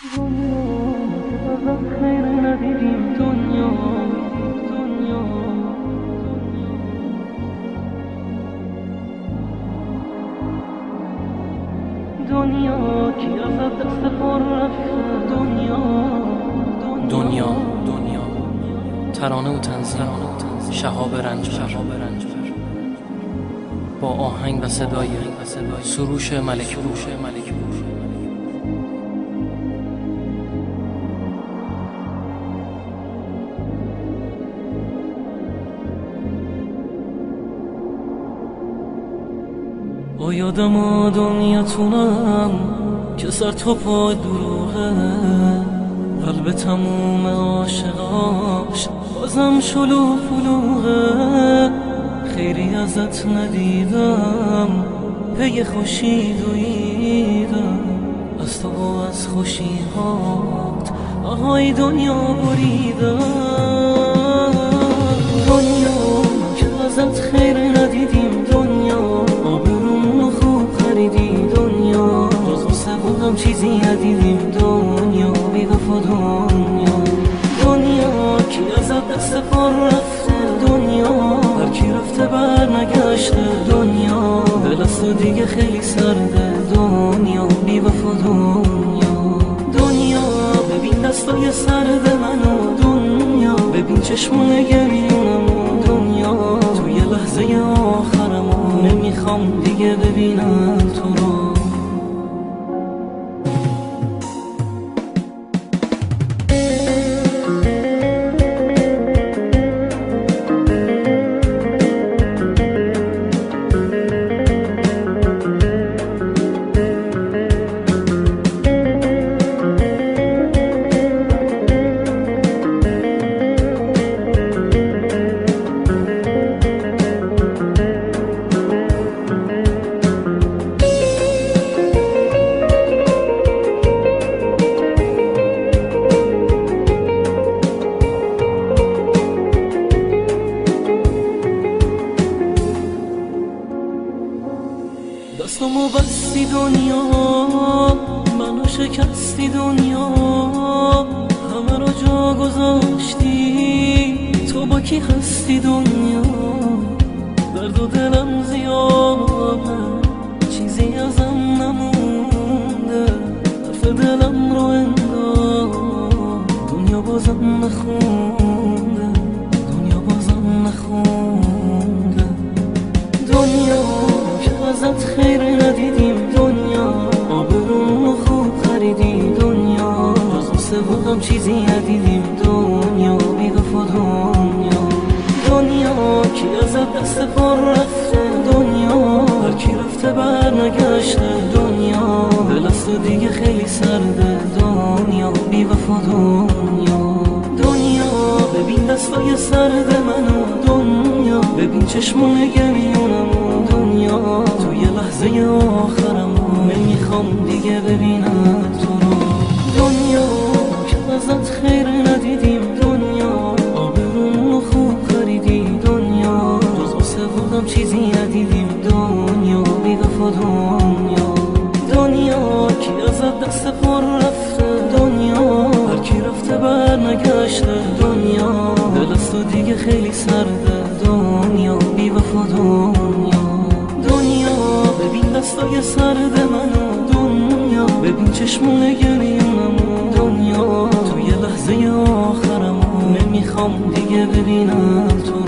دنیا ترانه و تنظیم شهاب رنجبر با آهنگ و صدای سروش ملک‌پور. یادم دنیاتونم که سر تو پای دروغه، قلب تموم عاشقاش بازم شلو فلوغه. خیری ازت ندیدم، پی خوشی دویدم، از تو از خوشیهات آهای دنیا بریدم. دنیا که ازت خیر ندیدیم، دنیا آبرومونو خوب خریدی، دنیا جز قصه بودم چیزی ندیدیم، دنیا بی وفا دنیا کی ازت دست پر رفته، دنیا هر کی رفته بر نگشته، دنیا دل از تو دیگه خیلی سرده، دنیا بی وفا دنیا ببین دستای سرد منو، دنیا ببین چشمون گریونمو، دنیا توی لحظه آخرمو نمیخوام دیگه ببینم تو رو. دستمو بستی دنیا، منو شکستی دنیا، همه رو جا گذاشتی، تو با کی هستی دنیا؟ درد و دلم زیاده، چیزی ازم نمونده، حرف دلم رو انگار دنیا بازم نخونده، دنیا بازم نخونده. دنیا ازت خیر ندیدیم، دنیا آبرومونو خوب خریدی، دنیا جز قصه بودم چیزی ندیدیم، دنیا بی وفا دنیا کی ازت دست پر رفته، دنیا هر کی رفته بر نگشته، دنیا دل از تو دیگه خیلی سرده، دنیا بی وفا دنیا ببین دستای سرد منو، دنیا ببین چشمون گریونمو، دنیا توی لحظه آخرمو نمیخوام دیگه ببینم تو رو. دنیا که ازت خیر ندیدیم، دنیا آبرومونو خوب خریدی، دنیا جز قصه بودم چیزی ندیدیم، دنیا بی وفا دنیا کی ازت دست پر رفته، دنیا هر کی رفته بر نگشته، دنیا دل از تو دیگه خیلی سرده، دنیا بی وفا دنیا ببین دستای سرد منو، دنیا ببین چشمون گریونمو، دنیا توی لحظه آخرمو نمیخوام دیگه ببینم تو.